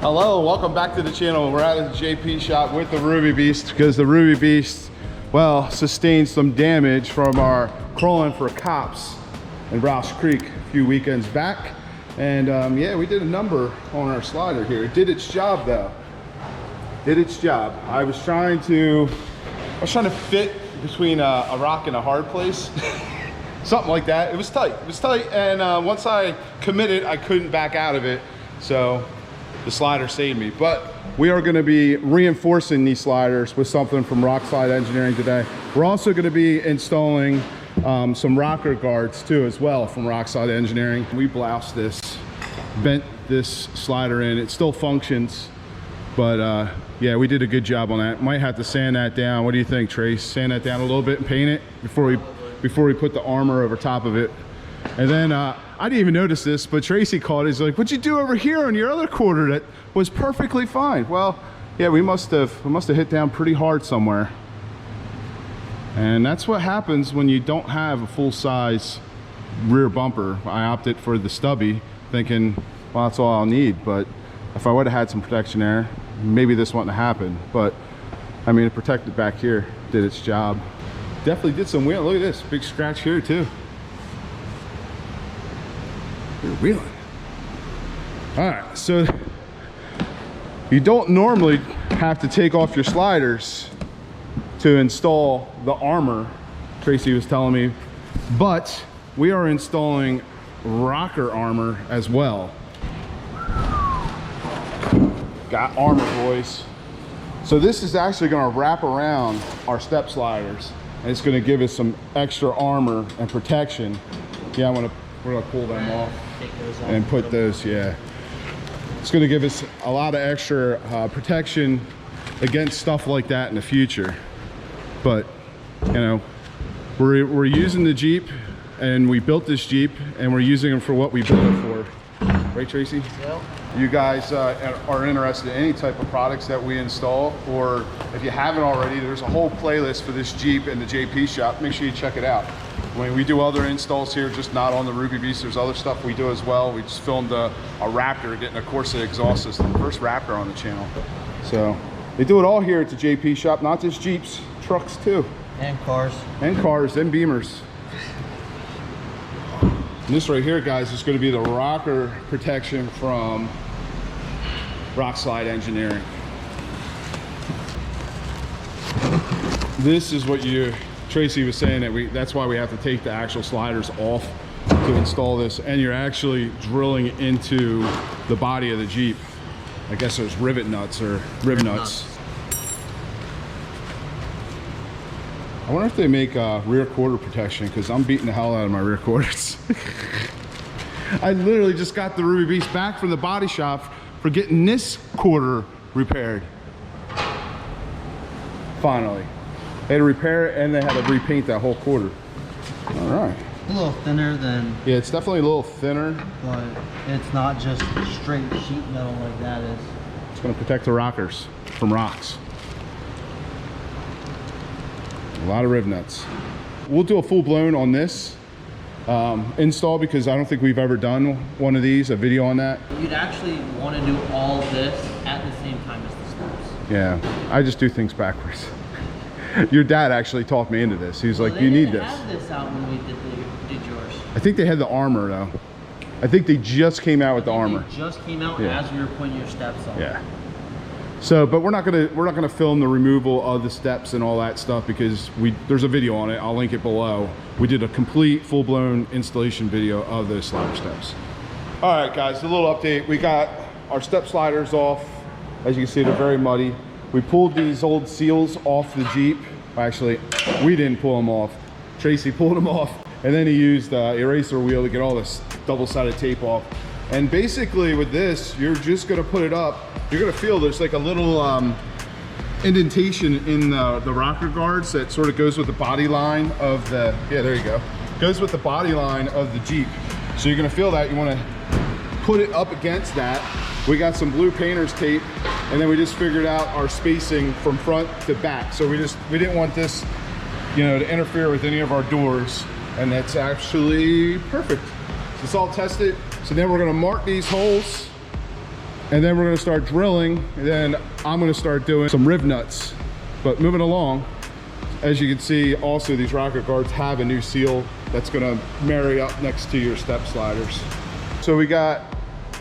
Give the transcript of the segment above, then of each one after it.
Hello, welcome back to the channel. We're at the JP shop with the Ruby Beast because the Ruby Beast, well, sustained some damage from our crawling for cops in Rouse Creek a few weekends back. And yeah, we did a number on our slider here. It did its job though. Did its job. I was trying to fit between a rock and a hard place. Something like that. It was tight. It was tight. And once I committed, I couldn't back out of it. So the slider saved me. But we are going to be reinforcing these sliders with something from Rockslide Engineering today. We're also going to be installing some rocker guards too as well from Rockslide Engineering. We bloused this, bent this slider in. It still functions, but yeah, we did a good job on that. Might have to sand that down. What do you think, Trace? Sand that down a little bit and paint it before we put the armor over top of it. And then I didn't even notice this, but Tracy called. He's like, "What'd you do over here on your other quarter that was perfectly fine?" Well, yeah, we must have hit down pretty hard somewhere. And that's what happens when you don't have a full-size rear bumper. I opted for the stubby, thinking, well, that's all I'll need. But if I would have had some protection there, maybe this wouldn't have happened. But I mean, it protected back here, did its job. Definitely did some wheeling. Look at this big scratch here too. You're wheeling. All right, so you don't normally have to take off your sliders to install the armor, Tracy was telling me, but we are installing rocker armor as well. Got armor, boys. So this is actually going to wrap around our step sliders, and it's going to give us some extra armor and protection. Yeah, we're going to pull them off and put those, yeah. It's going to give us a lot of extra protection against stuff like that in the future. But, you know, we're using the Jeep, and we built this Jeep, and we're using them for what we built it for. Right, Tracy? Yep. You guys are interested in any type of products that we install, or if you haven't already, there's a whole playlist for this Jeep in the JP shop. Make sure you check it out. I mean, we do other installs here, just not on the Ruby Beast. There's other stuff we do as well. We just filmed a Raptor getting a Corsa exhaust system, first Raptor on the channel. So they do it all here at the JP shop, not just Jeeps, trucks too. And cars. And cars, and Beamers. And this right here, guys, is going to be the rocker protection from Rockslide Engineering. This is what Tracy was saying, that's why we have to take the actual sliders off to install this, and you're actually drilling into the body of the Jeep. I guess there's rivet nuts or rib nuts. I wonder if they make rear quarter protection, because I'm beating the hell out of my rear quarters. I literally just got the Ruby Beast back from the body shop for getting this quarter repaired. Finally. They had to repair it, and they had to repaint that whole quarter. All right. A little thinner than... Yeah, it's definitely a little thinner. But it's not just straight sheet metal like that is. It's going to protect the rockers from rocks. A lot of rib nuts. We'll do a full-blown on this install, because I don't think we've ever done one of these, a video on that. You'd actually want to do all this at the same time as the steps. Yeah, I just do things backwards. Your dad actually talked me into this. He's like, you need this. They didn't have this out when we did yours. I think they had the armor though. I think they just came out with the armor. They just came out as we were putting your steps on. Yeah. So, but we're not gonna film the removal of the steps and all that stuff, because there's a video on it. I'll link it below. We did a complete full-blown installation video of those slider steps. All right, guys, a little update. We got our step sliders off. As you can see, they're very muddy. We pulled these old seals off the Jeep. Actually, we didn't pull them off. Tracy pulled them off, and then he used eraser wheel to get all this double-sided tape off. And basically with this, you're just gonna put it up. You're gonna feel there's like a little indentation in the rocker guards that sort of goes with the body line of the, yeah, there you go. Goes with the body line of the Jeep. So you're gonna feel that. You wanna put it up against that. We got some blue painter's tape, and then we just figured out our spacing from front to back. So we didn't want this, you know, to interfere with any of our doors, and that's actually perfect. It's all tested. So then we're gonna mark these holes And then we're gonna start drilling, and then I'm gonna start doing some riv nuts. But moving along, as you can see, also these rocker guards have a new seal that's gonna marry up next to your step sliders. So we got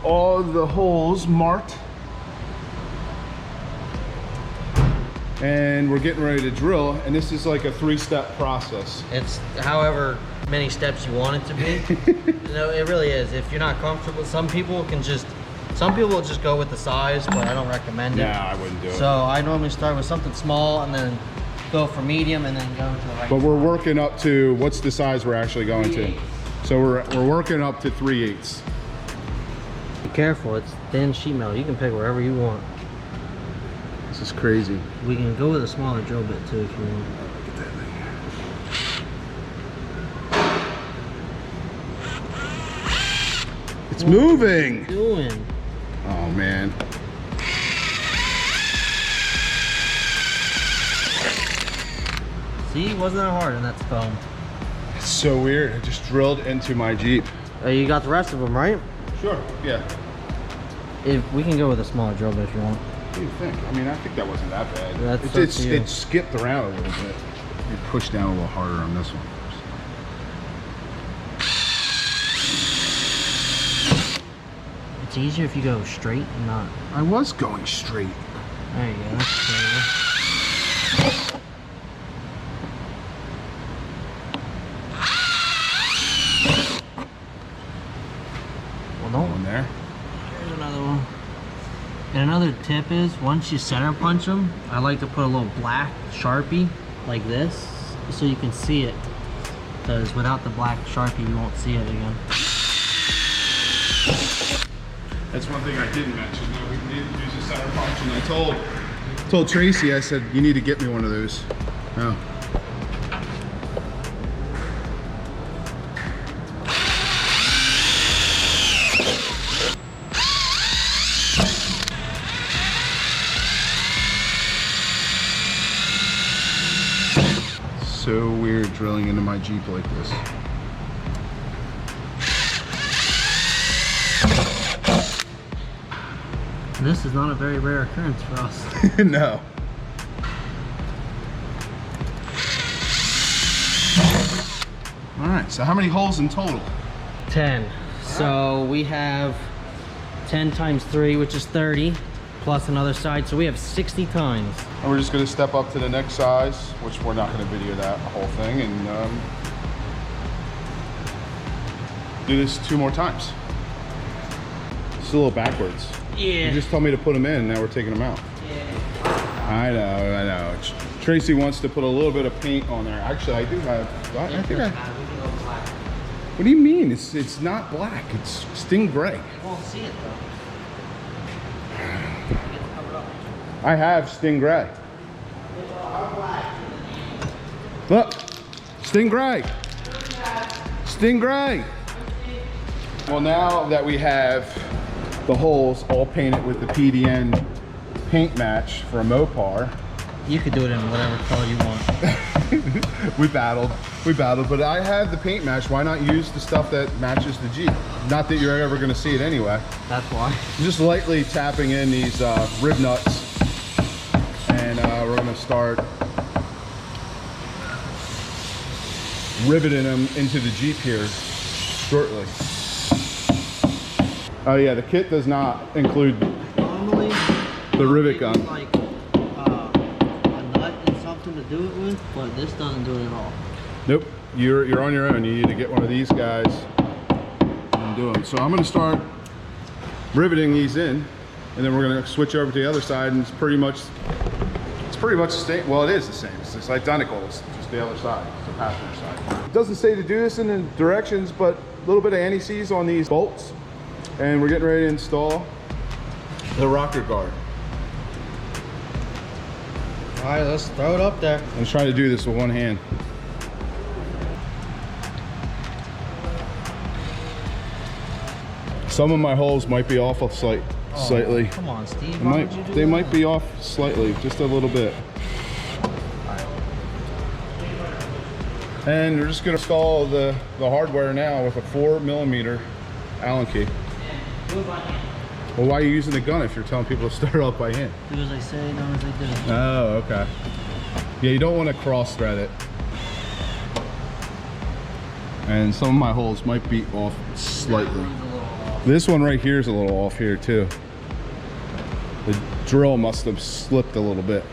all the holes marked, and we're getting ready to drill, and this is like a 3-step process. It's however many steps you want it to be. You know, it really is. If you're not comfortable, some people will just go with the size, but I don't recommend it. Nah, I wouldn't do it. So I normally start with something small and then go for medium and then go to the right. But we're working up to, what's the size we're actually going to? So we're working up to 3/8. Be careful, it's thin sheet metal. You can pick wherever you want. This is crazy. We can go with a smaller drill bit too if you want. Look at that thing. It's moving. What are you doing? Oh man. See, wasn't that hard, and that's foam. It's so weird. It just drilled into my Jeep. You got the rest of them, right? Sure. Yeah. If we can go with a smaller drill bit if you want. What do you think? I mean, I think that wasn't that bad. That's up to you. It skipped around a little bit. You push down a little harder on this one. It's easier if you go straight and not. I was going straight. There you go. That's clear. Well, no. One there. Here's another one. And another tip is, once you center punch them, I like to put a little black Sharpie like this, so you can see it. Because without the black Sharpie, you won't see it again. That's one thing I didn't mention. No, we need to use a center punch, and I told Tracy, I said, you need to get me one of those. Oh. So weird drilling into my Jeep like this. This is not a very rare occurrence for us. No. All right, so how many holes in total? 10. So we have 10 times 3, which is 30, plus another side. So we have 60 tines. And we're just gonna step up to the next size, which we're not gonna video that whole thing, and do this 2 more times. It's a little backwards. Yeah. You just told me to put them in, and now we're taking them out. Yeah. I know. Tracy wants to put a little bit of paint on there. Actually, I do have. I think We I, can go black. what do you mean? It's not black. It's sting gray. You won't see it though. I have sting gray. Look, sting gray. Sting gray. Well, now that we have the holes all painted with the PDN paint match for a Mopar, You could do it in whatever color you want. we battled, but I have the paint match. Why not use the stuff that matches the Jeep? Not that you're ever gonna see it anyway. That's why. Just lightly tapping in these rib nuts, and we're gonna start riveting them into the Jeep here shortly. Oh yeah, the kit does not include Normally, the rivet gun. like a nut and something to do it with, but this doesn't do it at all. Nope, you're on your own. You need to get one of these guys and do them. So I'm gonna start riveting these in, and then we're gonna switch over to the other side, and it's pretty much the same. Well, it is the same. It's identical. It's just the other side. It's the passenger side. It doesn't say to do this in the directions, but a little bit of anti-seize on these bolts, and we're getting ready to install the rocker guard. All right, let's throw it up there. I'm trying to do this with one hand. Some of my holes might be off slightly. Come on, Steve. Why would you do They that? might be off slightly, just a little bit. And we're just gonna install the hardware now with a 4mm Allen key. Do it by hand. Well, why are you using the gun if you're telling people to start off by hand? Do as I say, not as I do. Oh, okay. Yeah, you don't want to cross thread it. And some of my holes might be off slightly. This one right here is a little off here too. The drill must have slipped a little bit.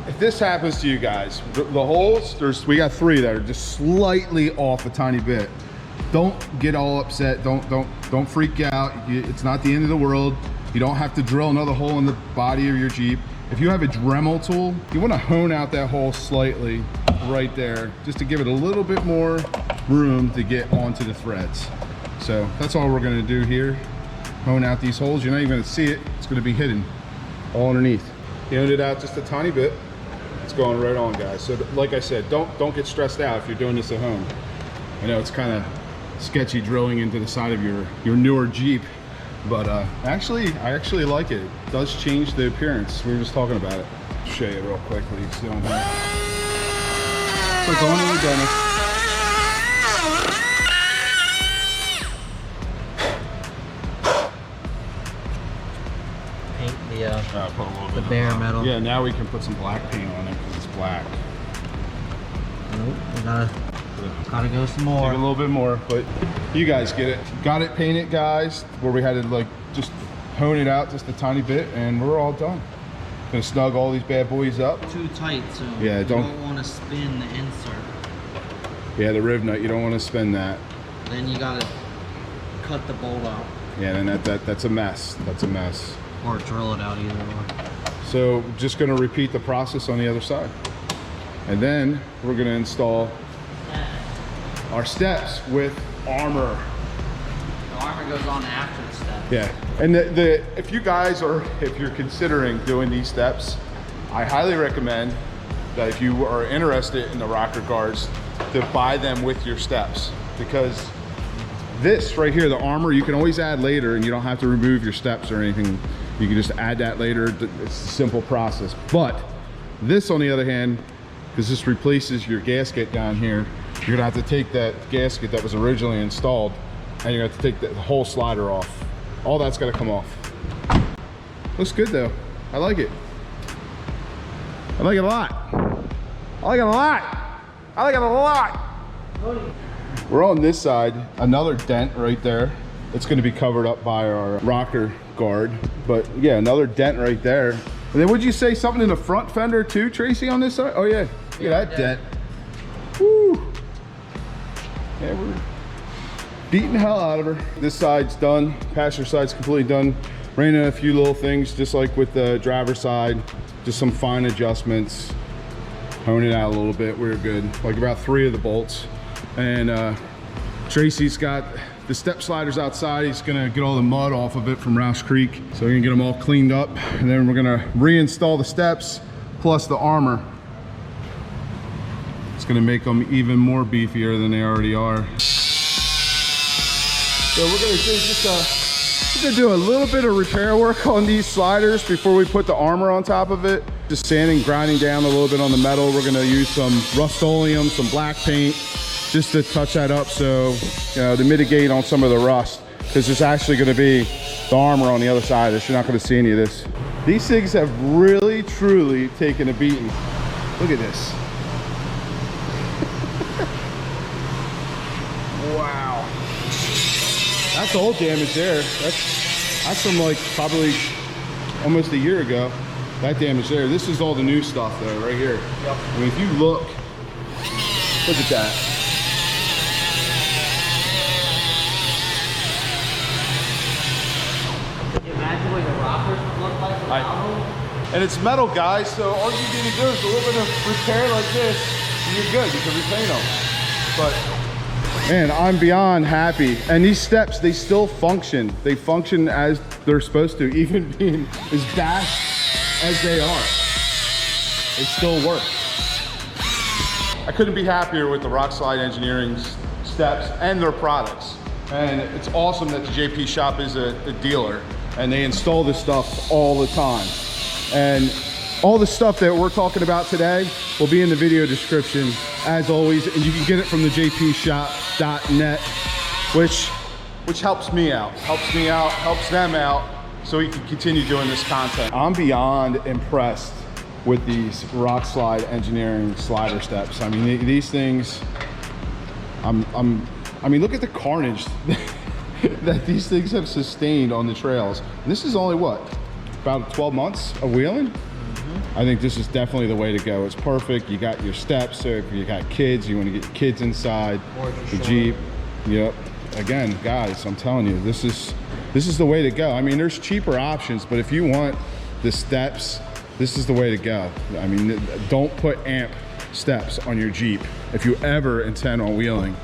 If this happens to you guys, the holes, we got 3 that are just slightly off a tiny bit. Don't get all upset. Don't freak out. It's not the end of the world. You don't have to drill another hole in the body of your Jeep. If you have a Dremel tool, you want to hone out that hole slightly right there, just to give it a little bit more room to get onto the threads. So that's all we're going to do here. Hone out these holes. You're not even going to see it. It's going to be hidden all underneath. You honed it out just a tiny bit. It's going right on, guys. So like I said, don't get stressed out if you're doing this at home. I know it's kind of sketchy drilling into the side of your newer Jeep, but I actually like it. It does change the appearance. We were just talking about it. Show you real quick what he's doing here. It's like going to the dentist. Paint the bare metal. Yeah, now we can put some black paint on it because it's black. Nope, we gotta go some more. Take a little bit more, but you guys get it. Got it painted, guys, where we had to like just hone it out just a tiny bit, and we're all done. Gonna snug all these bad boys up. Too tight, so yeah, you don't want to spin the insert. Yeah, the rib nut, you don't want to spin that. Then you gotta cut the bolt out. Yeah, then that's a mess. That's a mess. Or drill it out, either way. So just gonna repeat the process on the other side. And then we're gonna install our steps with armor. The armor goes on after the steps. Yeah, and if you guys if you're considering doing these steps, I highly recommend that if you are interested in the Rocker Guards, to buy them with your steps, because this right here, the armor, you can always add later and you don't have to remove your steps or anything. You can just add that later. It's a simple process. But this, on the other hand, because this replaces your gasket down here, you're gonna have to take that gasket that was originally installed, and you're gonna have to take the whole slider off. All that's gotta come off. Looks good though. I like it. I like it a lot. I like it a lot. I like it a lot. We're on this side, another dent right there. It's gonna be covered up by our rocker guard, but yeah, another dent right there. And then would you say something in the front fender too, Tracy, on this side? Oh yeah, look at that dent. Woo! Yeah, we're beating the hell out of her. This side's done, passenger side's completely done. Ran in a few little things, just like with the driver's side, just some fine adjustments. Hone it out a little bit, we were good. Like about 3 of the bolts. And Tracy's got the step sliders outside. He's gonna get all the mud off of it from Rouse Creek. So we're gonna get them all cleaned up, and then we're gonna reinstall the steps plus the armor. It's gonna make them even more beefier than they already are. So we're gonna do a little bit of repair work on these sliders before we put the armor on top of it. Just sanding, grinding down a little bit on the metal. We're gonna use some Rust-Oleum, some black paint, just to touch that up, so to mitigate on some of the rust, because there's actually going to be the armor on the other side. You're not going to see any of this. These things have really truly taken a beating. Look at this. Wow, that's old damage there. That's from like probably almost a year ago. That damage there. This is all the new stuff though, right here. Yep. I mean, if you look at that. Imagine what your rockers would look like without them. And it's metal, guys, so all you need to do is a little bit of repair like this, and you're good. You can repaint them. But man, I'm beyond happy. And these steps, they still function. They function as they're supposed to, even being as bashed as they are. They still work. I couldn't be happier with the Rockslide Engineering's steps and their products. And it's awesome that the JP shop is a dealer, and they install this stuff all the time. And all the stuff that we're talking about today will be in the video description as always, and you can get it from the jpshop.net, which which helps me out, helps them out, so we can continue doing this content. I'm beyond impressed with these Rockslide engineering slider steps. I mean, these things, I mean, look at the carnage that these things have sustained on the trails. And this is only what, about 12 months of wheeling? I think this is definitely the way to go. It's perfect. You got your steps, so if you got kids, you want to get your kids inside the Jeep. Yep. Again, guys, I'm telling you, this is the way to go. I mean, there's cheaper options, but if you want the steps, this is the way to go. I mean, don't put amp steps on your Jeep if you ever intend on wheeling.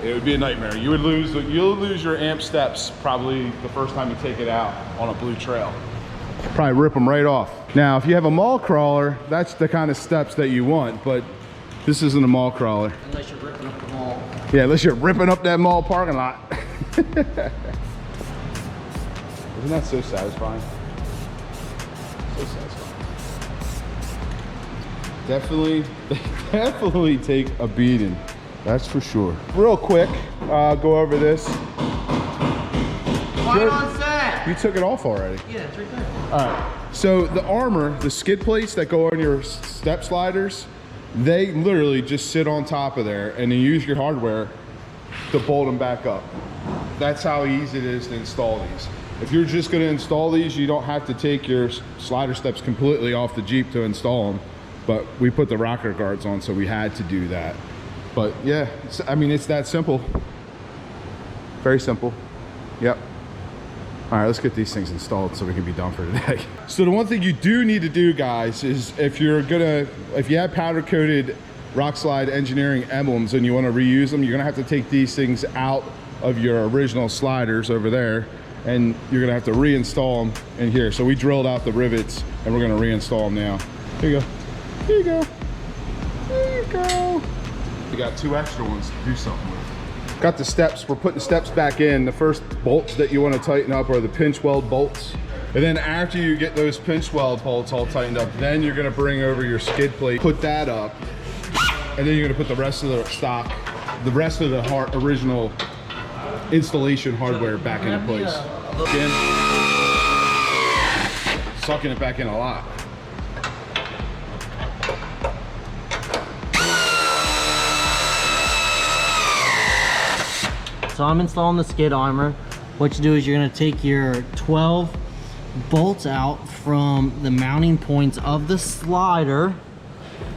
It would be a nightmare. You'll lose your amp steps probably the first time you take it out on a blue trail. Probably rip them right off. Now, if you have a mall crawler, that's the kind of steps that you want, but this isn't a mall crawler. Unless you're ripping up the mall. Yeah, unless you're ripping up that mall parking lot. Isn't that so satisfying? So satisfying. Definitely take a beating. That's for sure. Real quick, go over this. Right on set. You took it off already. Yeah, it's right there. All right. So the armor, the skid plates that go on your step sliders, they literally just sit on top of there, and you use your hardware to bolt them back up. That's how easy it is to install these. If you're just going to install these, you don't have to take your slider steps completely off the Jeep to install them. But we put the rocker guards on, so we had to do that. But yeah, I mean, it's that simple. Very simple. Yep. All right, let's get these things installed so we can be done for today. So the one thing you do need to do, guys, is if you have powder coated Rockslide engineering emblems and you want to reuse them, you're gonna have to take these things out of your original sliders over there, and you're gonna have to reinstall them in here. So we drilled out the rivets and we're gonna reinstall them now. Here you go. Here you go. Here you go. We got 2 extra ones to do something with. Got the steps. We're putting steps back in. The first bolts that you want to tighten up are the pinch weld bolts. And then after you get those pinch weld bolts all tightened up, then you're going to bring over your skid plate, put that up, and then you're going to put the rest of the stock, the rest of the original installation hardware back into place. Sucking it back in a lot. So I'm installing the skid armor. What you do is you're gonna take your 12 bolts out from the mounting points of the slider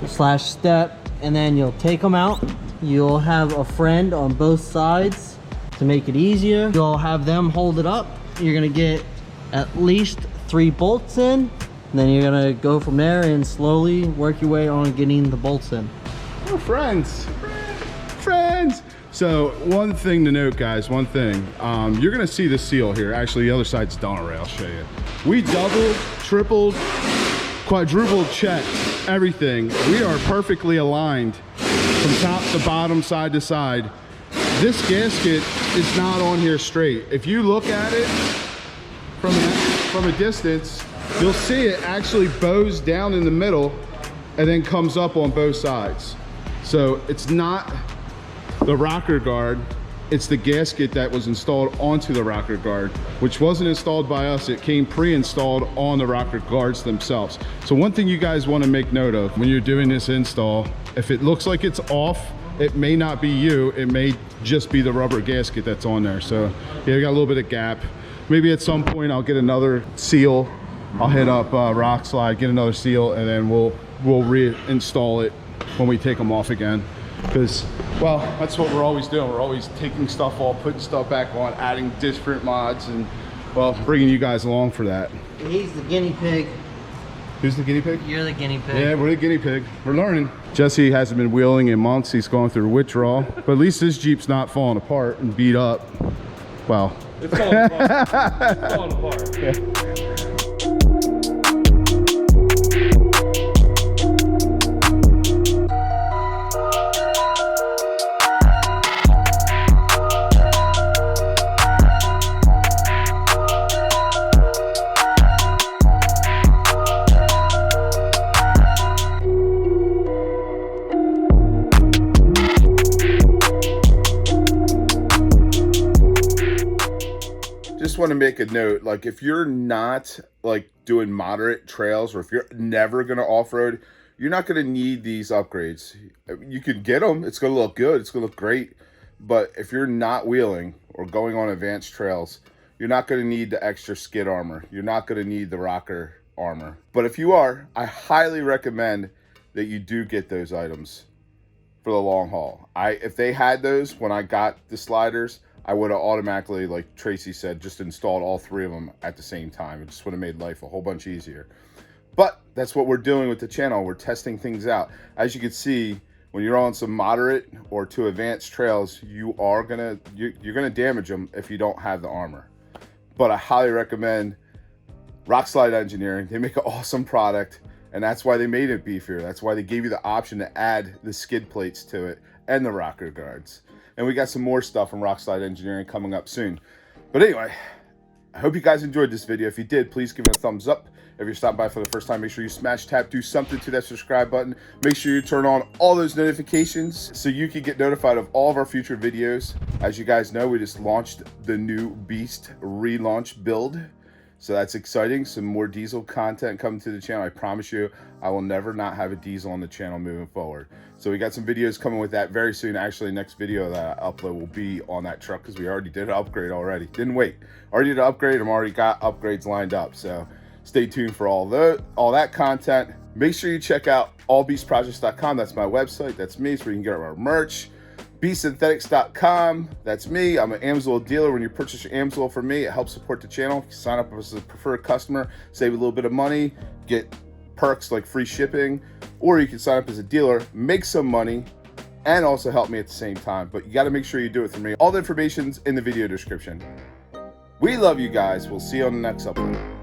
/ step, and then you'll take them out. You'll have a friend on both sides to make it easier. You'll have them hold it up. You're gonna get at least 3 bolts in, and then you're gonna go from there and slowly work your way on getting the bolts in. Oh, friends. So one thing to note, guys, you're gonna see the seal here. Actually, the other side's done already, I'll show you. We doubled, tripled, quadrupled checked everything. We are perfectly aligned from top to bottom, side to side. This gasket is not on here straight. If you look at it from a distance, you'll see it actually bows down in the middle and then comes up on both sides. So it's not the rocker guard, it's the gasket that was installed onto the rocker guard, which wasn't installed by us. It came pre-installed on the rocker guards themselves. So one thing you guys want to make note of when you're doing this install, if it looks like it's off, it may not be you, it may just be the rubber gasket that's on there. So yeah, we got a little bit of gap. Maybe at some point I'll get another seal. I'll hit up Rockslide, get another seal, and then we'll reinstall it when we take them off again. Because, well, that's what we're always doing. We're always taking stuff off, putting stuff back on, adding different mods, and, well, bringing you guys along for that. He's the guinea pig. Who's the guinea pig? You're the guinea pig. Yeah, we're the guinea pig. We're learning. Jesse hasn't been wheeling in months. He's going through withdrawal. But at least his Jeep's not falling apart and beat up. Well. It's falling apart. It's falling apart. Yeah. to make a note, like if you're not like doing moderate trails, or if you're never going to off-road, you're not going to need these upgrades. You can get them. It's going to look good. It's going to look great. But if you're not wheeling or going on advanced trails, you're not going to need the extra skid armor. You're not going to need the rocker armor. But if you are, I highly recommend that you do get those items for the long haul. If they had those when I got the sliders, I would have automatically, like Tracy said, just installed all 3 of them at the same time. It just would have made life a whole bunch easier. But that's what we're doing with the channel. We're testing things out. As you can see, when you're on some moderate or to advanced trails, you're gonna damage them if you don't have the armor. But I highly recommend Rockslide Engineering. They make an awesome product, and that's why they made it beefier. That's why they gave you the option to add the skid plates to it and the rocker guards. And we got some more stuff from Rockslide Engineering coming up soon. But anyway, I hope you guys enjoyed this video. If you did, please give it a thumbs up. If you're stopping by for the first time, make sure you smash, tap, do something to that subscribe button. Make sure you turn on all those notifications so you can get notified of all of our future videos. As you guys know, we just launched the new Beast relaunch build. So that's exciting. Some more diesel content coming to the channel. I promise you, I will never not have a diesel on the channel moving forward. So we got some videos coming with that very soon. Actually, next video that I upload will be on that truck because we already did an upgrade already. Didn't wait. Already did an upgrade. I've already got upgrades lined up. So stay tuned for all that content. Make sure you check out allbeastprojects.com. That's my website. That's me. So we can get our merch. BeastSynthetics.com. That's me. I'm an AMSOIL dealer. When you purchase your AMSOIL from me, it helps support the channel. You sign up as a preferred customer, save a little bit of money, get perks like free shipping, or you can sign up as a dealer, make some money, and also help me at the same time. But you got to make sure you do it for me. All the information's in the video description. We love you guys. We'll see you on the next upload.